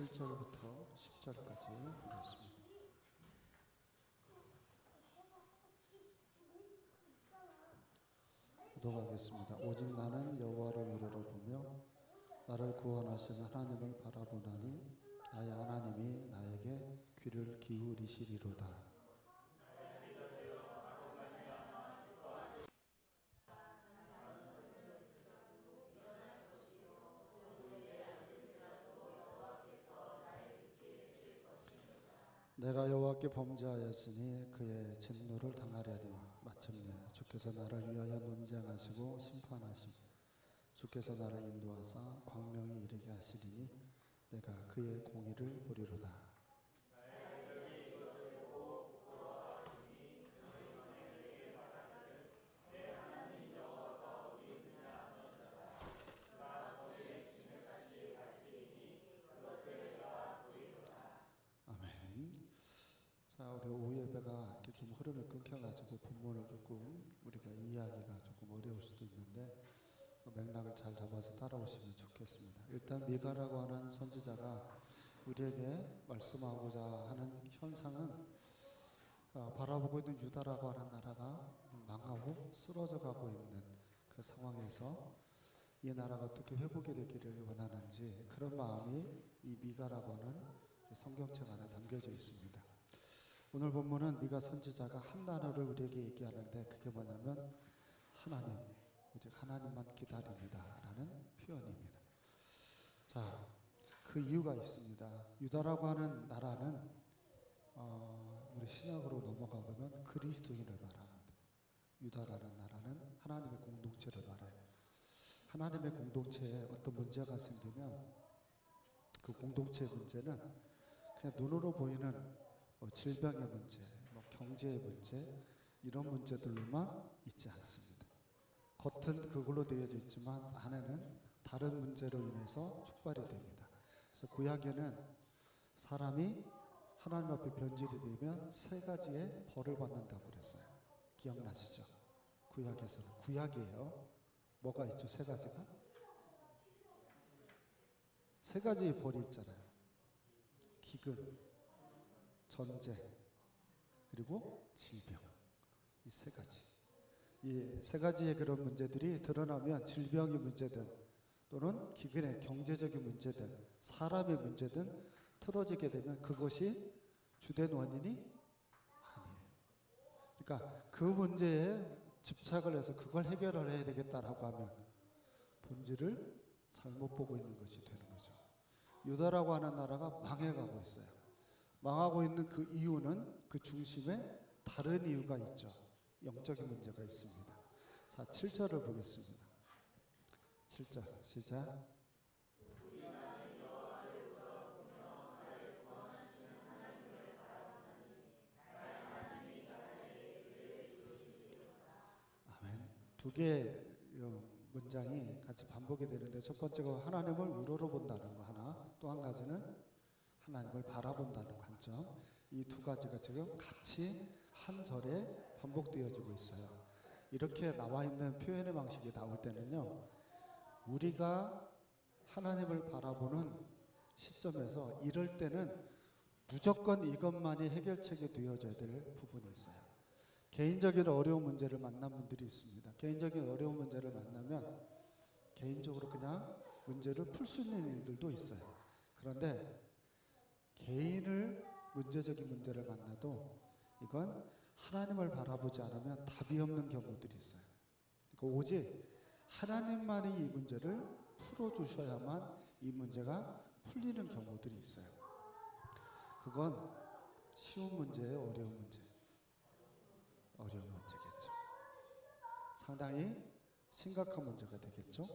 7절부터 10절까지 보겠습니다. 기도하겠습니다. 오직 나는 여호와를 우러러보며 나를 구원하신 하나님을 바라보나니 나의 하나님이 나에게 귀를 기울이시리로다. 내가 여호와께 범죄하였으니 그의 진노를 당하려니 마침내 주께서 나를 위하여 논쟁하시고 심판하시고 주께서 나를 인도하사 광명에 이르게 하시리니 내가 그의 공의를 보리로다. 아멘. 자, 우리 오후 예배가 이렇게 좀 흐름이 끊겨가지고 본문을 조금 우리가 이해하기가 조금 어려울 수도 있는데 맥락을 잘 잡아서 따라오시면 좋겠습니다. 일단 미가라고 하는 선지자가 우리에게 말씀하고자 하는 현상은 바라보고 있는 유다라고 하는 나라가 망하고 쓰러져 가고 있는 그 상황에서 이 나라가 어떻게 회복이 되기를 원하는지 그런 마음이 이 미가라고 하는 성경책 안에 담겨져 있습니다. 오늘 본문은 미가 선지자가 한 단어를 우리에게 얘기하는데 그게 뭐냐면 하나님, 오직 하나님만 기다립니다 라는 표현입니다. 자, 그 이유가 있습니다. 유다라고 하는 나라는 우리 신약으로 넘어가 보면 그리스도인을 말합니다. 유다라는 나라는 하나님의 공동체를 말해요. 하나님의 공동체에 어떤 문제가 생기면 그 공동체의 문제는 그냥 눈으로 보이는 질병의 문제, 경제의 문제 이런 문제들로만 있지 않습니다. 겉은 그걸로 되어져 있지만 안에는 다른 문제로 인해서 촉발이 됩니다. 그래서 구약에는 사람이 하나님 앞에 변질이 되면 세 가지의 벌을 받는다고 그랬어요. 기억나시죠? 구약에서는 구약이에요. 뭐가 있죠? 세 가지가? 세 가지의 벌이 있잖아요. 기근, 전쟁, 그리고 질병. 이 세 가지. 이 세 가지의 그런 문제들이 드러나면 질병의 문제든 또는 기근의 경제적인 문제든 사람의 문제든 틀어지게 되면 그것이 주된 원인이 아니에요. 그러니까 그 문제에 집착을 해서 그걸 해결을 해야 되겠다라고 하면 본질을 잘못 보고 있는 것이 되는 거죠. 유다라고 하는 나라가 망해가고 있어요. 망하고 있는 그 이유는 그 중심에 다른 이유가 있죠. 영적인 문제가 있습니다. 자, 7절을 보겠습니다. 7절 시작. 아멘. 두 개의 문장이 같이 반복이 되는데 첫 번째가 하나님을 우러러본다는 거 하나, 또 한 가지는 하나님을 바라본다는 관점. 이 두 가지가 지금 같이 한 절에 반복되어지고 있어요. 이렇게 나와 있는 표현의 방식이 나올 때는요, 우리가 하나님을 바라보는 시점에서 이럴 때는 무조건 이것만이 해결책이 되어져야 될 부분이 있어요. 개인적인 어려운 문제를 만난 분들이 있습니다. 개인적인 어려운 문제를 만나면 개인적으로 그냥 문제를 풀 수 있는 일들도 있어요. 그런데 개인을 문제적인 문제를 만나도 이건 하나님을 바라보지 않으면 답이 없는 경우들이 있어요. 그러니까 오직 하나님만이 이 문제를 풀어주셔야만 이 문제가 풀리는 경우들이 있어요. 그건 쉬운 문제예요, 어려운 문제? 어려운 문제겠죠. 상당히 심각한 문제가 되겠죠.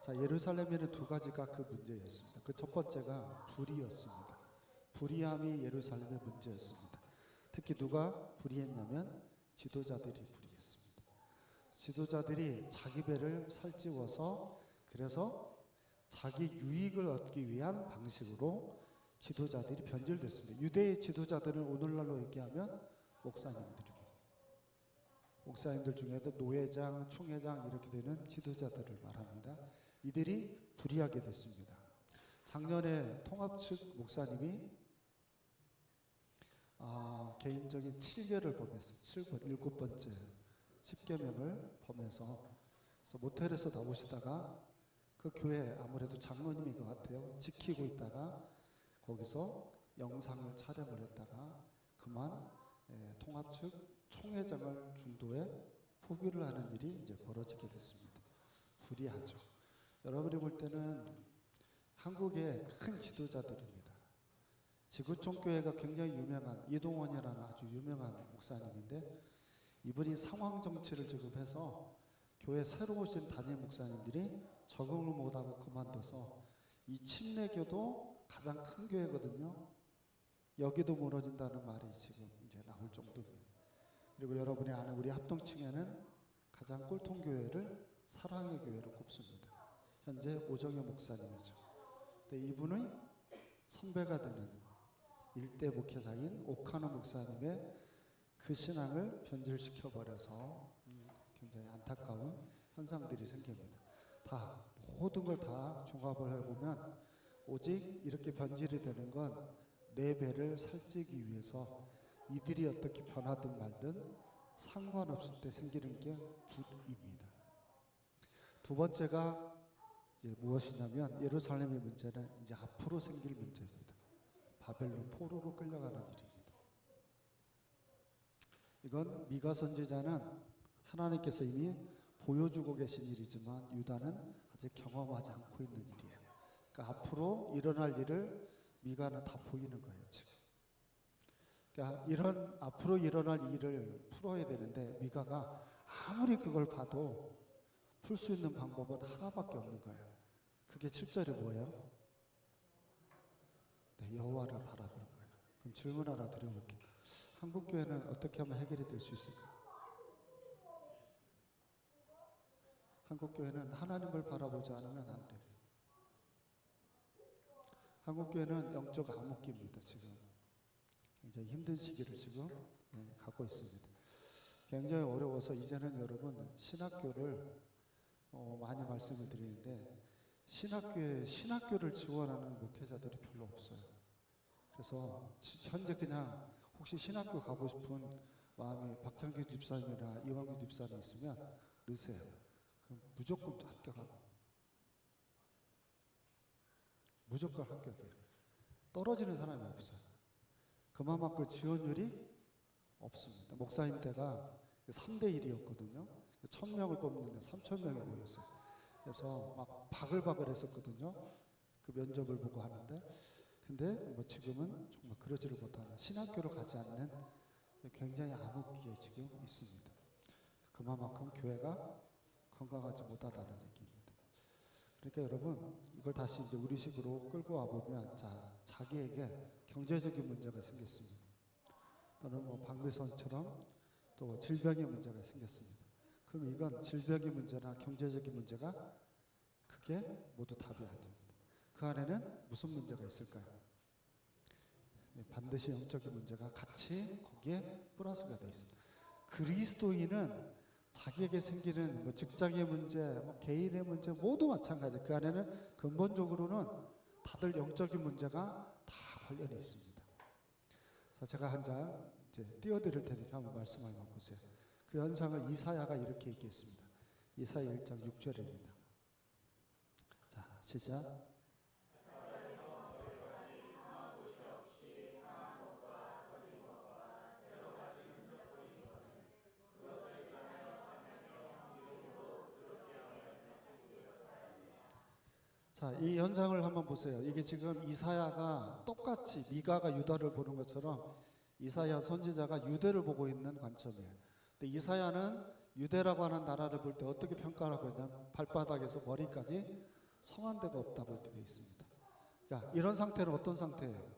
자, 예루살렘에는 두 가지가 그 문제였습니다. 그 첫 번째가 불의였습니다. 불의함이 예루살렘의 문제였습니다. 특히 누가 불의했냐면 지도자들이 불의했습니다. 지도자들이 자기 배를 설집어서 그래서 자기 유익을 얻기 위한 방식으로 지도자들이 변질됐습니다. 유대의 지도자들은 오늘날로 얘기하면 목사님들입니다. 목사님들 중에도 노회장, 총회장 이렇게 되는 지도자들을 말합니다. 이들이 불의하게 됐습니다. 작년에 통합 측 목사님이 개인적인 7개를 범했어요. 7번째 10계명을 범해서 그래서 모텔에서 나오시다가 그 교회 아무래도 장로님인 것 같아요. 지키고 있다가 거기서 영상을 촬영을 했다가 그만 통합 측 총회장을 중도에 포기를 하는 일이 이제 벌어지게 됐습니다. 불의하죠. 여러분이 볼 때는 한국의 큰 지도자들입니다. 지구촌교회가 굉장히 유명한 이동원이라는 아주 유명한 목사님인데 이분이 상황 정치를 지금 해서 교회 새로 오신 담임 목사님들이 적응을 못하고 그만둬서 이 침례교도 가장 큰 교회거든요. 여기도 무너진다는 말이 지금 이제 나올 정도입니다. 그리고 여러분이 아는 우리 합동층에는 가장 꼴통교회를 사랑의 교회로 꼽습니다. 현재 오정효 목사님이죠. 근데 이분의 선배가 되는 일대 목회자인 오카노 목사님의 그 신앙을 변질시켜버려서 굉장히 안타까운 현상들이 생깁니다. 다 모든 걸 다 종합을 해보면 오직 이렇게 변질이 되는 건 내 배를 살찌기 위해서 이들이 어떻게 변하든 말든 상관없을 때 생기는 게 불입니다. 두 번째가 이제 무엇이냐면 예루살렘의 문제는 이제 앞으로 생길 문제입니다. 바벨론 포로로 끌려가는 일입니다. 이건 미가 선지자는 하나님께서 이미 보여주고 계신 일이지만 유다는 아직 경험하지 않고 있는 일이에요. 그러니까 앞으로 일어날 일을 미가는 다 보이는 거예요, 지금. 그러니까 이런 앞으로 일어날 일을 풀어야 되는데 미가가 아무리 그걸 봐도 풀 수 있는 방법은 하나밖에 없는 거예요. 그게 7절이 뭐예요? 네, 여호와를 바라보는 거예요. 그럼 질문 하나 드려볼게요. 한국 교회는 어떻게 하면 해결이 될 수 있을까요? 한국 교회는 하나님을 바라보지 않으면 안 돼요. 한국 교회는 영적 암흑기입니다. 지금 굉장히 힘든 시기를 지금 갖고 있습니다. 굉장히 어려워서 이제는 여러분 신학교를 많이 말씀을 드리는데 신학교를 지원하는 목회자들이 별로 없어요. 그래서 현재 그냥 혹시 신학교 가고 싶은 마음이 박창규 집사님이나 이왕규 집사님 있으면 넣으세요. 그럼 무조건 합격하고 무조건 합격해요. 떨어지는 사람이 없어요. 그만큼 지원율이 없습니다. 목사님 때가 3대1이었거든요. 1000명을 뽑는데 3000명이 모였어요. 그래서 막 바글바글 했었거든요. 그 면접을 보고 하는데. 근데 뭐 지금은 정말 그러지를 못하는 신학교를 가지 않는 굉장히 암흑기에 지금 있습니다. 그만큼 교회가 건강하지 못하다는 얘기입니다. 그러니까 여러분 이걸 다시 이제 우리식으로 끌고 와보면 자기에게 경제적인 문제가 생겼습니다. 또는 뭐 박미선처럼 또 질병의 문제가 생겼습니다. 그럼 이건 질병의 문제나 경제적인 문제가 그게 모두 답이 안 됩니다. 그 안에는 무슨 문제가 있을까요? 반드시 영적인 문제가 같이 거기에 플러스가 되어 있습니다. 그리스도인은 자기에게 생기는 뭐 직장의 문제, 뭐 개인의 문제 모두 마찬가지. 그 안에는 근본적으로는 다들 영적인 문제가 다 관련이 있습니다. 자, 제가 한 장 이제 띄워드릴 테니까 한번 말씀 한번 보세요. 그 현상을 이사야가 이렇게 얘기했습니다. 이사야 1장 6절입니다. 자, 시작. 자, 이 현상을 한번 보세요. 이게 지금 이사야가 똑같이 미가가 유다를 보는 것처럼 이사야 선지자가 유대를 보고 있는 관점이에요. 근데 이사야는 유대라고 하는 나라를 볼 때 어떻게 평가를 하고 있냐면 발바닥에서 머리까지 성한 데가 없다고 이렇게 되어 있습니다. 그러니까 이런 상태는 어떤 상태예요?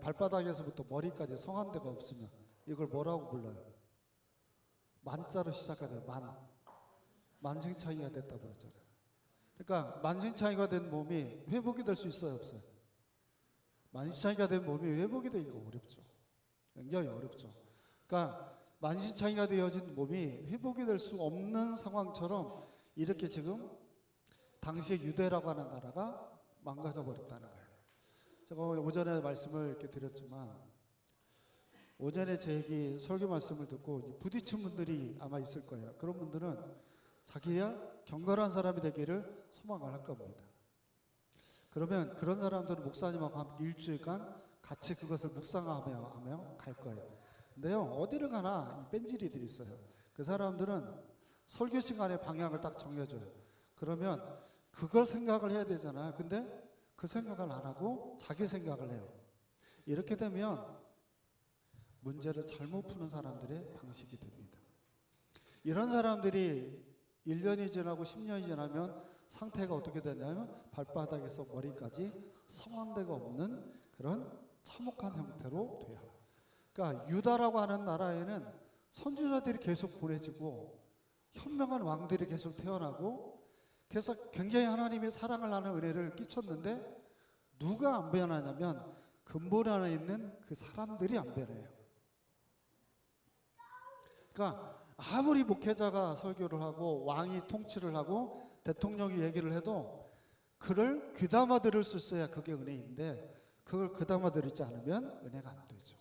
발바닥에서부터 머리까지 성한 데가 없으면 이걸 뭐라고 불러요? 만자로 시작하는 만신창이가 됐다고 그러잖아요. 그러니까 만신창이가 된 몸이 회복이 될 수 있어요, 없어요? 만신창이가 된 몸이 회복이 되기가 어렵죠. 굉장히 어렵죠. 그러니까 만신창이가 되어진 몸이 회복이 될 수 없는 상황처럼 이렇게 지금 당시에 유대라고 하는 나라가 망가져 버렸다는 거예요. 제가 오전에 말씀을 이렇게 드렸지만 오전에 제 얘기 설교 말씀을 듣고 부딪힌 분들이 아마 있을 거예요. 그런 분들은 자기야 경건한 사람이 되기를 소망을 할 겁니다. 그러면 그런 사람들은 목사님하고 함께 일주일간 같이 그것을 묵상하며 갈 거예요. 근데요, 어디를 가나 뺀질이들이 있어요. 그 사람들은 설교 시간에 방향을 딱 정해줘요. 그러면 그걸 생각을 해야 되잖아요. 근데 그 생각을 안 하고 자기 생각을 해요. 이렇게 되면 문제를 잘못 푸는 사람들의 방식이 됩니다. 이런 사람들이 1년이 지나고 10년이 지나면 상태가 어떻게 되냐면 발바닥에서 머리까지 성황대가 없는 그런 참혹한 형태로 돼요. 그러니까 유다라고 하는 나라에는 선지자들이 계속 보내지고 현명한 왕들이 계속 태어나고 그래서 굉장히 하나님의 사랑을 하는 은혜를 끼쳤는데 누가 안 변하냐면 근본 안에 있는 그 사람들이 안 변해요. 그러니까 아무리 목회자가 설교를 하고 왕이 통치를 하고 대통령이 얘기를 해도 그를 귀담아 들을 수 있어야 그게 은혜인데 그걸 귀담아 들지 않으면 은혜가 안 되죠.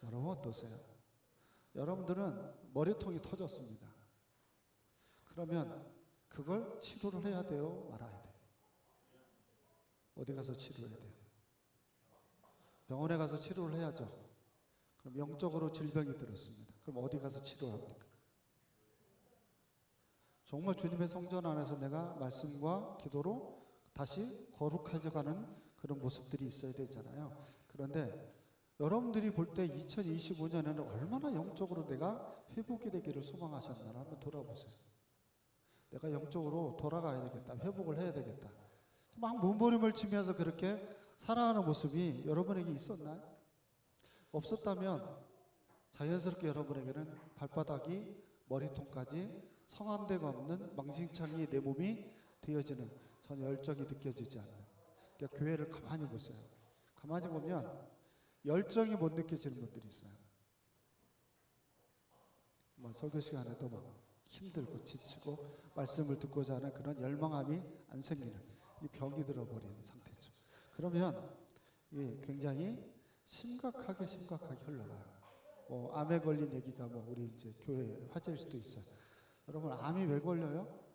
여러분 어떠세요? 여러분들은 머리통이 터졌습니다. 그러면 그걸 치료를 해야 돼요? 말아야 돼요? 어디 가서 치료해야 돼요? 병원에 가서 치료를 해야죠. 그럼 영적으로 질병이 들었습니다. 그럼 어디 가서 치료합니까? 정말 주님의 성전 안에서 내가 말씀과 기도로 다시 거룩해져가는 그런 모습들이 있어야 되잖아요. 그런데 여러분들이 볼 때 2025년에는 얼마나 영적으로 내가 회복이 되기를 소망하셨나 한번 돌아보세요. 내가 영적으로 돌아가야 되겠다. 회복을 해야 되겠다. 막 몸부림을 치면서 그렇게 살아가는 모습이 여러분에게 있었나요? 없었다면 자연스럽게 여러분에게는 발바닥이 머리통까지 성한대가 없는 망신창이 내 몸이 되어지는 전혀 열정이 느껴지지 않는. 그러니까 교회를 가만히 보세요. 가만히 보면 열정이 못 느껴지는 분들이 있어요. 설교 시간에도 막 힘들고 지치고 말씀을 듣고자 하는 그런 열망함이 안 생기는 이 병이 들어버리는 상태죠. 그러면 굉장히 심각하게 흘러가요. 암에 걸린 얘기가 우리 이제 교회 화제일 수도 있어요. 여러분 암이 왜 걸려요?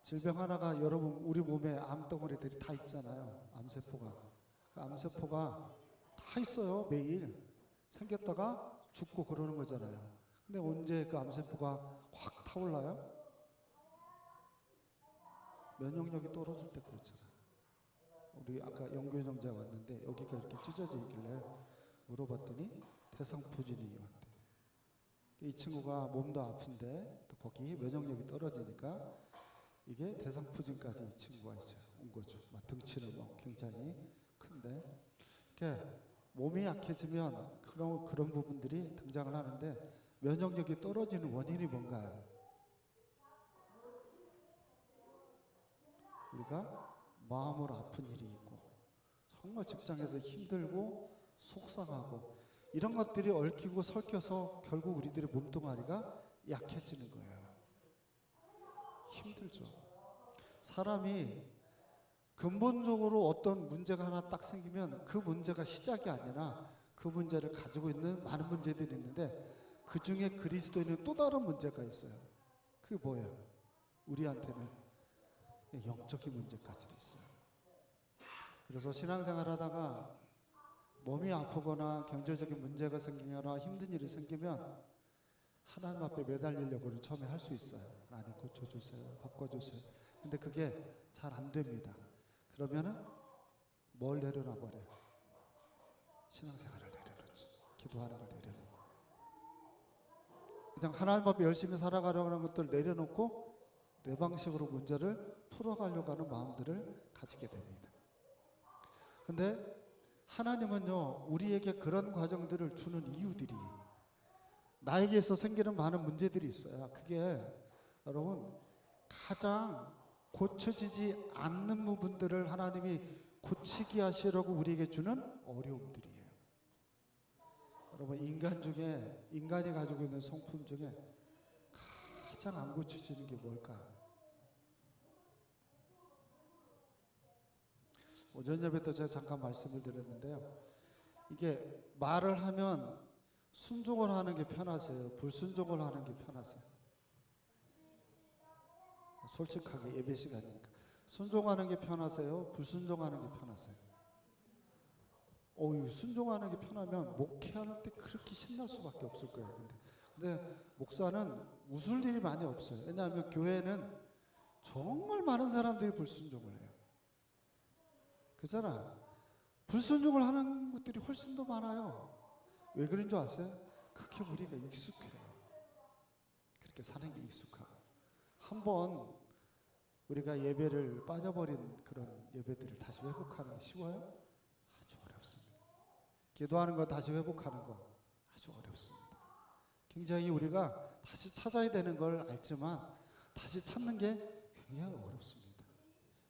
질병 하나가 여러분 우리 몸에 암덩어리들이 다 있잖아요. 암세포가. 그 암세포가 다 있어요. 매일 생겼다가 죽고 그러는 거잖아요. 근데 언제 그 암세포가 확 타올라요? 면역력이 떨어질 때 그렇잖아요. 우리 아까 영교인 형제가 왔는데 여기가 이렇게 찢어져 있길래 물어봤더니 대상포진이 왔대. 이 친구가 몸도 아픈데 또 거기 면역력이 떨어지니까 이게 대상포진까지 이 친구가 이제 온 거죠. 등치는 굉장히 큰데 이렇게 몸이 약해지면 그런 부분들이 등장을 하는데 면역력이 떨어지는 원인이 뭔가요? 우리가 마음으로 아픈 일이 있고 정말 직장에서 힘들고 속상하고 이런 것들이 얽히고 설켜서 결국 우리들의 몸뚱아리가 약해지는 거예요. 힘들죠. 사람이 근본적으로 어떤 문제가 하나 딱 생기면 그 문제가 시작이 아니라 그 문제를 가지고 있는 많은 문제들이 있는데 그 중에 그리스도인은 또 다른 문제가 있어요. 그게 뭐예요? 우리한테는 영적인 문제까지도 있어요. 그래서 신앙생활 하다가 몸이 아프거나 경제적인 문제가 생기거나 힘든 일이 생기면 하나님 앞에 매달리려고는 처음에 할 수 있어요. 하나님 고쳐주세요. 바꿔주세요. 근데 그게 잘 안 됩니다. 그러면은 뭘 내려놔 버려요? 신앙생활을 내려놓죠. 기도하는 걸 내려놓고 그냥 하나님 앞에 열심히 살아가려고 하는 것들을 내려놓고 내 방식으로 문제를 풀어가려고 하는 마음들을 가지게 됩니다. 근데 하나님은요 우리에게 그런 과정들을 주는 이유들이 나에게서 생기는 많은 문제들이 있어요. 그게 여러분 가장 고쳐지지 않는 부분들을 하나님이 고치게 하시려고 우리에게 주는 어려움들이에요. 여러분 인간이 가지고 있는 성품 중에 가장 안 고쳐지는 게 뭘까요? 오전 예배 때 제가 잠깐 말씀을 드렸는데요. 이게 말을 하면 순종을 하는 게 편하세요? 불순종을 하는 게 편하세요? 솔직하게 예배 시간이니까. 순종하는 게 편하세요? 불순종하는 게 편하세요? 순종하는 게 편하면 목회할 때 그렇게 신날 수밖에 없을 거예요. 근데 목사는 웃을 일이 많이 없어요. 왜냐하면 교회는 정말 많은 사람들이 불순종을 해요. 그잖아. 불순종을 하는 것들이 훨씬 더 많아요. 왜 그런 줄 아세요? 그게 우리가 익숙해요. 그렇게 사는 게 익숙하고. 한번 우리가 예배를 빠져버린 그런 예배들을 다시 회복하는 게 쉬워요? 아주 어렵습니다. 기도하는 거 다시 회복하는 거 아주 어렵습니다. 굉장히 우리가 다시 찾아야 되는 걸 알지만 다시 찾는 게 굉장히 어렵습니다.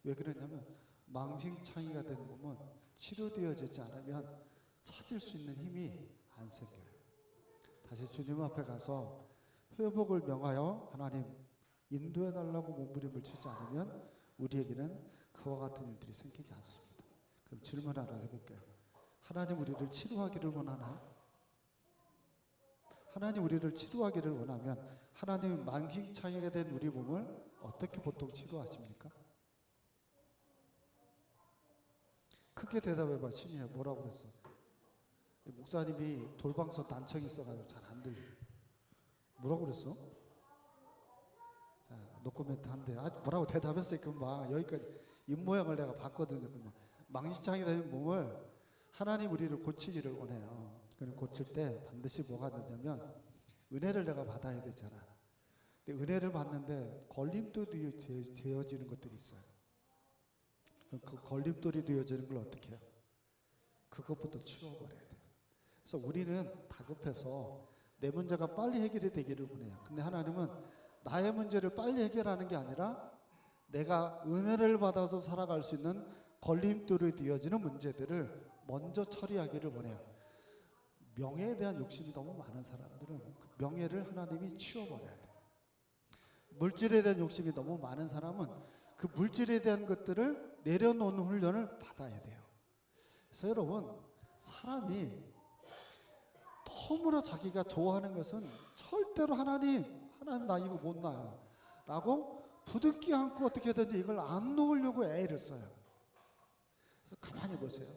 왜 그러냐면 망신창이가 된 몸은 치료되어지지 않으면 찾을 수 있는 힘이 안 생겨요. 다시 주님 앞에 가서 회복을 명하여 하나님 인도해달라고 몸부림을 치지 않으면 우리에게는 그와 같은 일들이 생기지 않습니다. 그럼 질문 하나 해볼게요. 하나님 우리를 치료하기를 원하나요? 하나님 우리를 치료하기를 원하면 하나님 망신창이가 된 우리 몸을 어떻게 보통 치료하십니까? 크게 대답해봐. 신이야 뭐라고 그랬어? 목사님이 돌방석 난청이 있어가지고 잘 안 들려. 뭐라고 그랬어? 자, 노코멘트 한대. 뭐라고 대답했어요? 금방 여기까지 입모양을 내가 봤거든요. 금방 망신창이 된 몸을 하나님 우리를 고치기를 원해요. 그럼 고칠 때 반드시 뭐가 되냐면 은혜를 내가 받아야 되잖아. 근데 은혜를 받는데 걸림돌이 되어지는 것들이 있어요. 그 걸림돌이 되어지는 걸 어떻게 해요? 그것부터 치워버려야 돼요. 그래서 우리는 다급해서 내 문제가 빨리 해결이 되기를 원해요. 근데 하나님은 나의 문제를 빨리 해결하는 게 아니라 내가 은혜를 받아서 살아갈 수 있는 걸림돌이 되어지는 문제들을 먼저 처리하기를 원해요. 명예에 대한 욕심이 너무 많은 사람들은 그 명예를 하나님이 치워버려야 돼요. 물질에 대한 욕심이 너무 많은 사람은 그 물질에 대한 것들을 내려놓는 훈련을 받아야 돼요. 그래서 여러분, 사람이 너무나 자기가 좋아하는 것은 절대로 하나님 나 이거 못 놔요 라고 부득이 않고 어떻게든지 이걸 안 놓으려고 애를 써요. 그래서 가만히 보세요.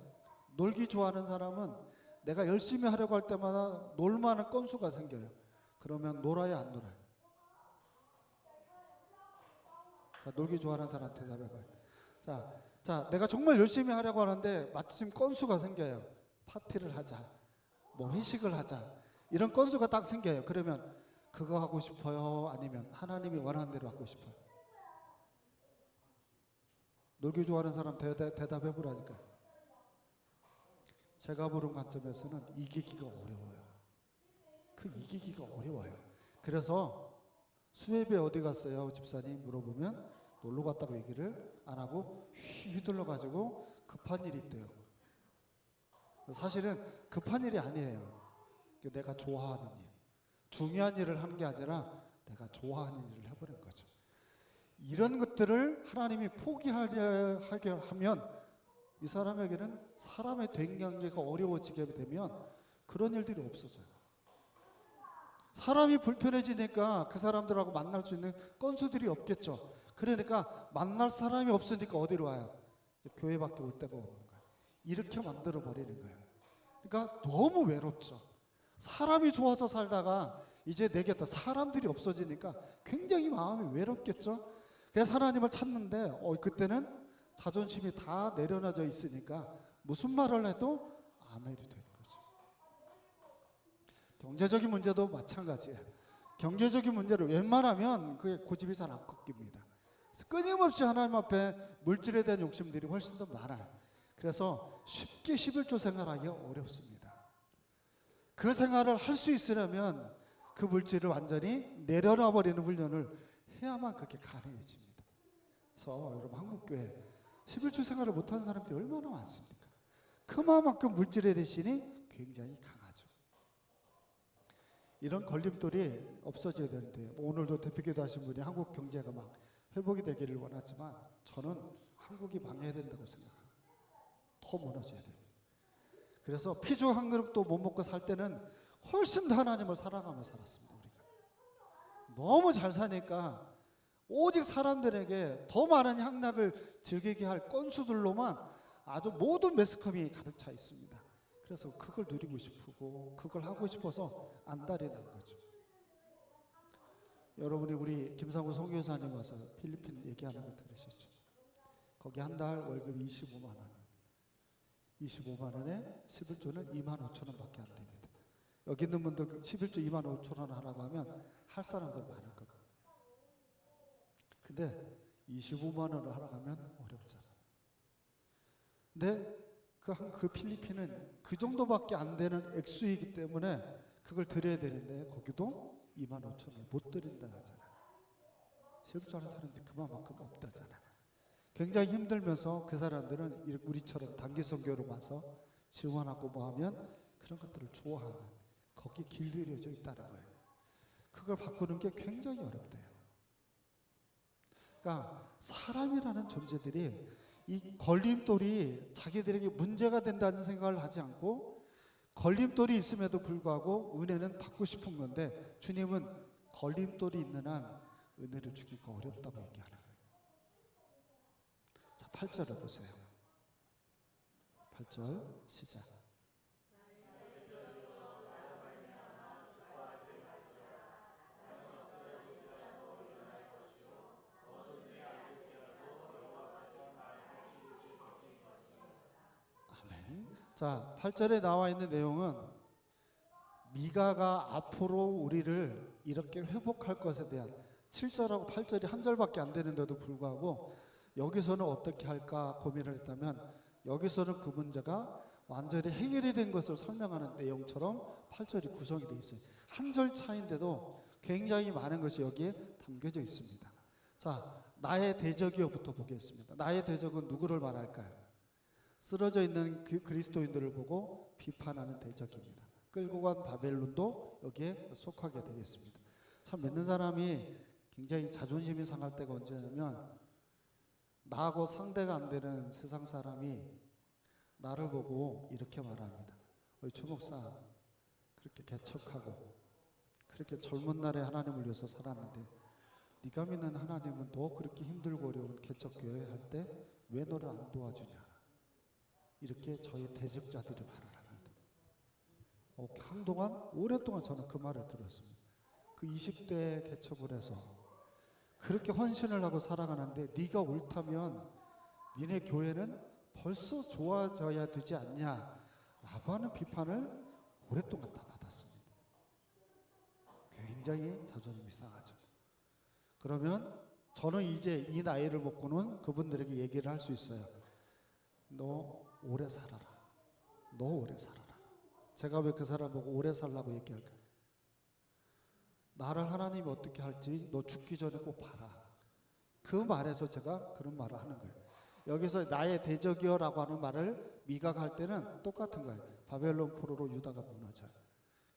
놀기 좋아하는 사람은 내가 열심히 하려고 할 때마다 놀만한 건수가 생겨요. 그러면 놀아요, 안 놀아요? 자, 놀기 좋아하는 사람 대답해봐요. 자, 내가 정말 열심히 하려고 하는데 마침 건수가 생겨요. 파티를 하자, 뭐 회식을 하자, 이런 건수가 딱 생겨요. 그러면 그거 하고 싶어요? 아니면 하나님이 원하는 대로 하고 싶어요? 놀기 좋아하는 사람 대답해보라니까요. 제가 보는 관점에서는 이기기가 어려워요. 이기기가 어려워요. 그래서 수협에 어디 갔어요? 집사님 물어보면 놀러 갔다고 얘기를 안 하고 휘둘러 가지고 급한 일이 있대요. 사실은 급한 일이 아니에요. 내가 좋아하는 일, 중요한 일을 하는 게 아니라 내가 좋아하는 일을 해버린 거죠. 이런 것들을 하나님이 포기하려 하게 하면 이 사람에게는 사람의 대인관계가 어려워지게 되면 그런 일들이 없어져요. 사람이 불편해지니까 그 사람들하고 만날 수 있는 건수들이 없겠죠. 그러니까 만날 사람이 없으니까 어디로 와요? 교회밖에 올 데가 없는 거예요. 이렇게 만들어 버리는 거예요. 그러니까 너무 외롭죠. 사람이 좋아서 살다가 이제 내 곁에 사람들이 없어지니까 굉장히 마음이 외롭겠죠. 그래서 하나님을 찾는데 그때는 자존심이 다 내려놔져 있으니까 무슨 말을 해도 아멘이 되는 거죠. 경제적인 문제도 마찬가지예요. 경제적인 문제를 웬만하면 그게 고집이 잘 안 꺾입니다. 그래서 끊임없이 하나님 앞에 물질에 대한 욕심들이 훨씬 더 많아요. 그래서 쉽게 11조 생활하기가 어렵습니다. 그 생활을 할 수 있으려면 그 물질을 완전히 내려놔 버리는 훈련을 해야만 그게 가능해집니다. 그래서 여러분 한국교회 11조 생활을 못하는 사람들이 얼마나 많습니까? 그만큼 물질의 대신이 굉장히 강하죠. 이런 걸림돌이 없어져야 되는데 오늘도 대표기도 하신 분이 한국 경제가 막 회복이 되기를 원하지만 저는 한국이 망해야 된다고 생각합니다. 무너져야 됩니다. 그래서 피주 한 그릇도 못 먹고 살 때는 훨씬 더 하나님을 사랑하며 살았습니다. 우리가 너무 잘 사니까 오직 사람들에게 더 많은 향락을 즐기게 할 건수들로만 아주 모든 매스컴이 가득 차 있습니다. 그래서 그걸 누리고 싶고 그걸 하고 싶어서 안달이 난 거죠. 여러분이 우리 김상우 선교사님 와서 필리핀 얘기하는 거 들으셨죠? 거기 한 달 월급이 25만 원. 25만 원에 11조는 2만 5천 원밖에 안 됩니다. 여기 있는 분들 11조 2만 5천 원 하라고 하면 할 사람들 많을 겁니다. 근데 25만 원을 하라고 하면 어렵잖아. 근데 그 필리핀은 그 정도밖에 안 되는 액수이기 때문에 그걸 드려야 되는데 거기도 2만 5천 원을 못 드린다 하잖아. 실수하는 사람들이 그만큼 없다잖아. 굉장히 힘들면서 그 사람들은 우리처럼 단기 선교로 와서 지원하고 뭐 하면 그런 것들을 좋아하는 거기 길들여져 있다는 거예요. 그걸 바꾸는 게 굉장히 어렵대요. 그러니까 사람이라는 존재들이 이 걸림돌이 자기들에게 문제가 된다는 생각을 하지 않고 걸림돌이 있음에도 불구하고 은혜는 받고 싶은 건데 주님은 걸림돌이 있는 한 은혜를 주기가 어렵다고 얘기하는 거예요. 자, 8절을 보세요. 8절 시작. 자, 8절에 나와 있는 내용은 미가가 앞으로 우리를 이렇게 회복할 것에 대한 7절하고 8절이 한 절밖에 안 되는데도 불구하고 여기서는 어떻게 할까 고민을 했다면 여기서는 그 문제가 완전히 해결이 된 것을 설명하는 내용처럼 8절이 구성이 되어 있어요. 한 절 차인데도 굉장히 많은 것이 여기에 담겨져 있습니다. 자, 나의 대적이여부터 보겠습니다. 나의 대적은 누구를 말할까요? 쓰러져 있는 그 그리스도인들을 보고 비판하는 대적입니다. 끌고 간 바벨론도 여기에 속하게 되겠습니다. 참 믿는 사람이 굉장히 자존심이 상할 때가 언제냐면 나하고 상대가 안 되는 세상 사람이 나를 보고 이렇게 말합니다. 추 목사 그렇게 개척하고 그렇게 젊은 날에 하나님을 위해서 살았는데 네가 믿는 하나님은 너 그렇게 힘들고 어려운 개척교회 할 때 왜 너를 안 도와주냐. 이렇게 저희 대적자들이 말을 합니다. 한동안 오랫동안 저는 그 말을 들었습니다. 그 20대에 개척을 해서 그렇게 헌신을 하고 살아가는데 네가 옳다면 니네 교회는 벌써 좋아져야 되지 않냐 라고 하는 비판을 오랫동안 다 받았습니다. 굉장히 자존심이 상하죠. 그러면 저는 이제 이 나이를 먹고는 그분들에게 얘기를 할 수 있어요. 너 오래 살아라. 너 오래 살아라. 제가 왜 그 사람 보고 오래 살라고 얘기할까요? 나를 하나님이 어떻게 할지 너 죽기 전에 꼭 봐라. 그 말에서 제가 그런 말을 하는 거예요. 여기서 나의 대적이여라고 하는 말을 미가가 할 때는 똑같은 거예요. 바벨론 포로로 유다가 무너져요.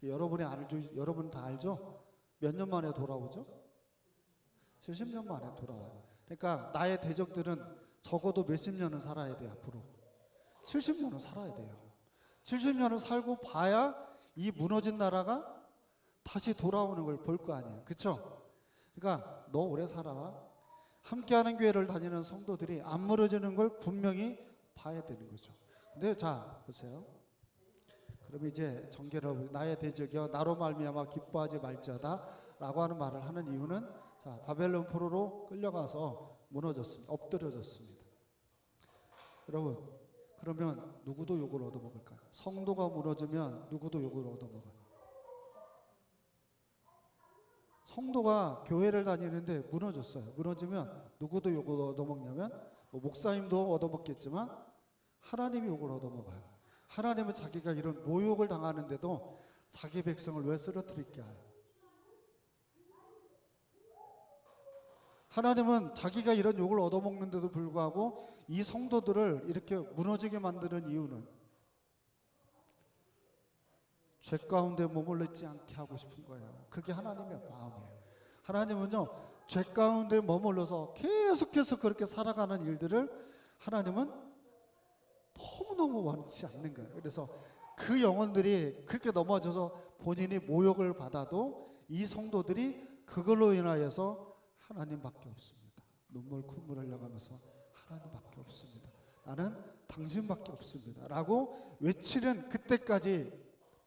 여러분이 알죠? 여러분 다 알죠? 몇 년 만에 돌아오죠? 70년 만에 돌아와요. 그러니까 나의 대적들은 적어도 몇십 년은 살아야 돼요. 앞으로 70년은 살아야 돼요. 70년을 살고 봐야 이 무너진 나라가 다시 돌아오는 걸 볼 거 아니에요. 그렇죠? 그러니까 너 오래 살아. 함께하는 교회를 다니는 성도들이 안 무너지는 걸 분명히 봐야 되는 거죠. 근데 자 보세요. 그럼 이제 정결하고 나의 대적이여 나로 말미암아 기뻐하지 말지어다라고 하는 말을 하는 이유는 자 바벨론 포로로 끌려가서 무너졌습니다. 엎드려졌습니다. 여러분 그러면 누구도 욕을 얻어먹을까요? 성도가 무너지면 누구도 욕을 얻어먹어요. 성도가 교회를 다니는데 무너졌어요. 무너지면 누구도 욕을 얻어먹냐면 목사님도 얻어먹겠지만 하나님이 욕을 얻어먹어요. 하나님은 자기가 이런 모욕을 당하는데도 자기 백성을 왜 쓰러뜨릴게 해요? 하나님은 자기가 이런 욕을 얻어먹는데도 불구하고 이 성도들을 이렇게 무너지게 만드는 이유는 죄 가운데 머물러 있지 않게 하고 싶은 거예요. 그게 하나님의 마음이에요. 하나님은요, 죄 가운데 머물러서 계속해서 그렇게 살아가는 일들을 하나님은 너무너무 원치 않는 거예요. 그래서 그 영혼들이 그렇게 넘어져서 본인이 모욕을 받아도 이 성도들이 그걸로 인하여서 하나님밖에 없습니다. 눈물 콧물 흘려가면서 하나님밖에 없습니다. 나는 당신밖에 없습니다. 라고 외치는 그때까지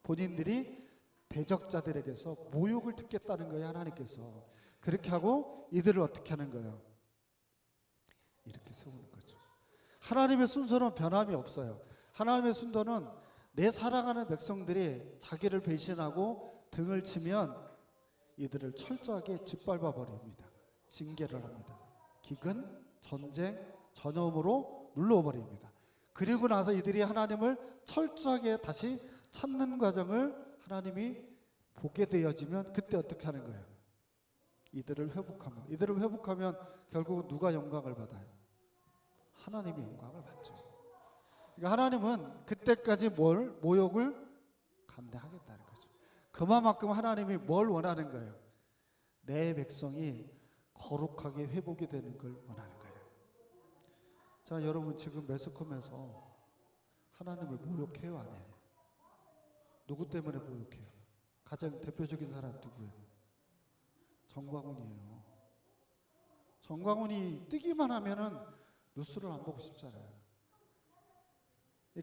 본인들이 대적자들에게서 모욕을 듣겠다는 거예요. 하나님께서. 그렇게 하고 이들을 어떻게 하는 거예요? 이렇게 세우는 거죠. 하나님의 순서는 변함이 없어요. 하나님의 순서는 내 사랑하는 백성들이 자기를 배신하고 등을 치면 이들을 철저하게 짓밟아 버립니다. 징계를 합니다. 기근, 전쟁, 전염으로 눌러버립니다. 그리고 나서 이들이 하나님을 철저하게 다시 찾는 과정을 하나님이 보게 되어지면 그때 어떻게 하는 거예요? 이들을 회복하면, 이들을 회복하면 결국은 누가 영광을 받아요? 하나님이 영광을 받죠. 그러니까 하나님은 그때까지 모욕을 감내하겠다는 거죠. 그만큼 하나님이 뭘 원하는 거예요? 내 백성이 거룩하게 회복이 되는 걸 원하는 거예요. 자, 여러분 지금 매스컴에서 하나님을 모욕해요, 안 해요? 누구 때문에 모욕해요? 가장 대표적인 사람 누구예요? 정광훈이에요. 정광훈이 뜨기만 하면은 뉴스를 안 보고 싶잖아요.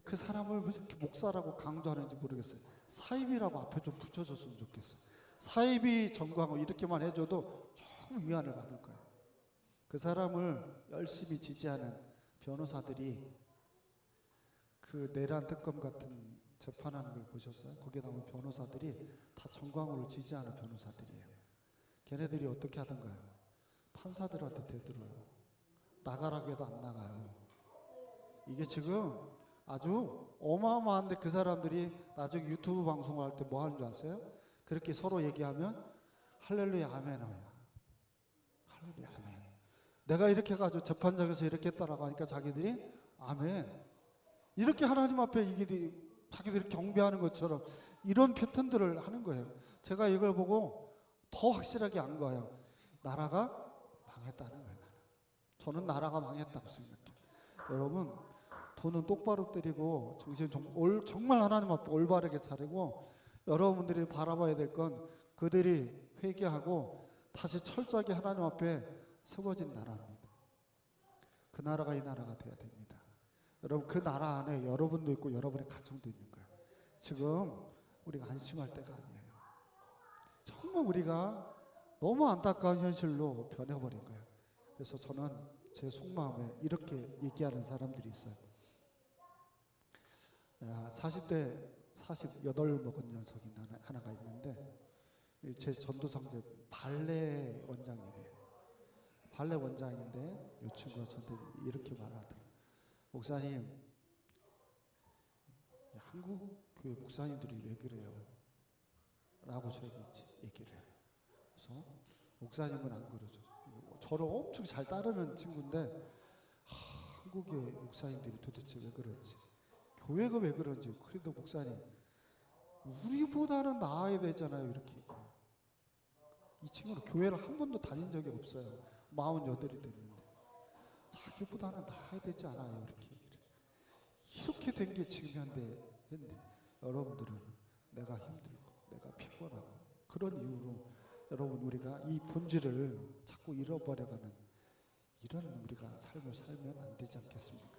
그 사람을 왜 이렇게 목사라고 강조하는지 모르겠어요. 사입이라고 앞에 좀 붙여줬으면 좋겠어요. 사입이 정광훈 이렇게만 해줘도 조금 위안을 받을 거예요. 그 사람을 열심히 지지하는 변호사들이 그 내란 특검 같은 재판하는 걸 보셨어요? 거기에 나온 변호사들이 다 정광훈을 지지하는 변호사들이에요. 걔네들이 어떻게 하던가요? 판사들한테 대들어요. 나가라고 해도 안 나가요. 이게 지금 아주 어마어마한데 그 사람들이 나중에 유튜브 방송을 할 때 뭐 하는 줄 아세요? 그렇게 서로 얘기하면 할렐루야 아멘 하야. 할렐루야 아멘. 내가 이렇게 해가지고 재판장에서 이렇게 했다라고 하니까 자기들이 아멘. 이렇게 하나님 앞에 이게 자기들이 경배하는 것처럼 이런 패턴들을 하는 거예요. 제가 이걸 보고 더 확실하게 안 거예요. 나라가 망했다는 거예요. 저는 나라가 망했다고 생각해요. 여러분 돈은 똑바로 때리고 정신 정말 하나님 앞에 올바르게 차리고 여러분들이 바라봐야 될 건 그들이 회개하고 다시 철저하게 하나님 앞에 세워진 나라입니다. 그 나라가 이 나라가 돼야 됩니다. 여러분 그 나라 안에 여러분도 있고 여러분의 가정도 있는 거예요. 지금 우리가 안심할 때가 아니에요. 정말 우리가 너무 안타까운 현실로 변해버린 거예요. 그래서 저는 제 속마음에 이렇게 얘기하는 사람들이 있어요. 40대 48 먹은 녀석이 하나가 있는데 제 전도상제 발레 원장님이에요. 발레 원장인데 이 친구가 저한테 이렇게 말하더라고요. 목사님, 한국 교회 목사님들이 왜 그래요? 라고 저에게 얘기를 해요. 그래서 목사님은 안 그러죠. 저를 엄청 잘 따르는 친구인데 한국의 목사님들이 도대체 왜 그런지, 교회가 왜 그런지, 그래도 목사님 우리보다는 나아야 되잖아요. 이렇게 얘기해요. 이 친구는 교회를 한 번도 다닌 적이 없어요. 48이 됐는데 자기보다는 나아야 되지 않아요. 이렇게 얘기를 해요. 이렇게 된 게 지금 현대 여러분들은 내가 힘들고 내가 피곤하고 그런 이유로 여러분 우리가 이 본질을 자꾸 잃어버려가는 이런 우리가 삶을 살면 안 되지 않겠습니까?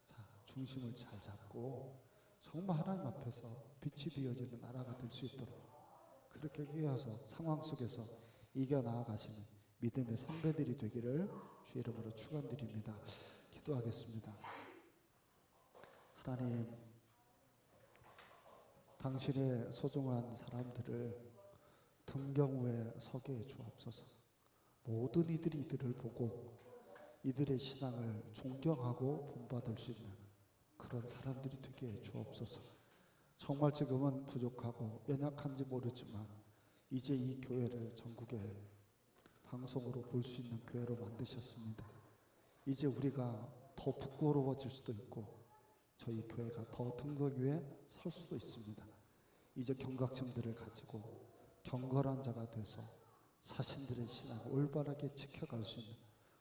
자, 중심을 잘 잡고 정말 하나님 앞에서 빛이 되어지는 나라가 될 수 있도록 그렇게 깨어서 상황 속에서 이겨 나아가시는 믿음의 선배들이 되기를 주 이름으로 축원드립니다. 기도하겠습니다. 하나님, 당신의 소중한 사람들을 등경후에 서게 해 주옵소서. 모든 이들이 이들을 보고 이들의 신앙을 존경하고 본받을 수 있는 그런 사람들이 되게 해 주옵소서. 정말 지금은 부족하고 연약한지 모르지만 이제 이 교회를 전국에 방송으로 볼 수 있는 교회로 만드셨습니다. 이제 우리가 더 부끄러워질 수도 있고 저희 교회가 더 등극 위에 설 수도 있습니다. 이제 경각심들을 가지고 경건한 자가 돼서 자신들의 신앙을 올바르게 지켜갈 수 있는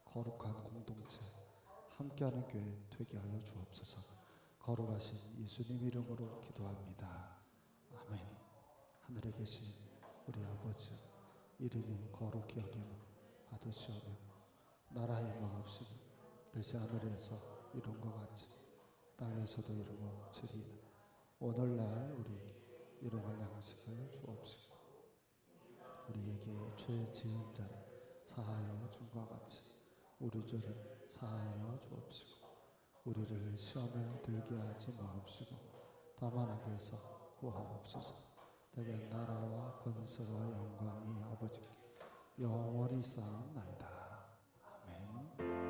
거룩한 공동체 함께하는 교회 되게 하여 주옵소서. 거룩하신 예수님 이름으로 기도합니다. 아멘. 하늘에 계신 우리 아버지, 이름이 거룩히 여김을 받으시오며 나라의 마옵시고 뜻이 하늘에서 이룬 것 같이 땅에서도 이루어지리이다. 오늘날 우리에게 일용할 양식을 주옵시고 우리에게 죄 지은 자를 사하여 준 것 같이 우리 죄를 사하여 주옵시고 우리를 시험에 들게 하지 마옵시고 다만 악에서 구하옵소서. 대개 나라와 권세와 영광이 아버지께 영원히 쌓옵나이다. 아멘.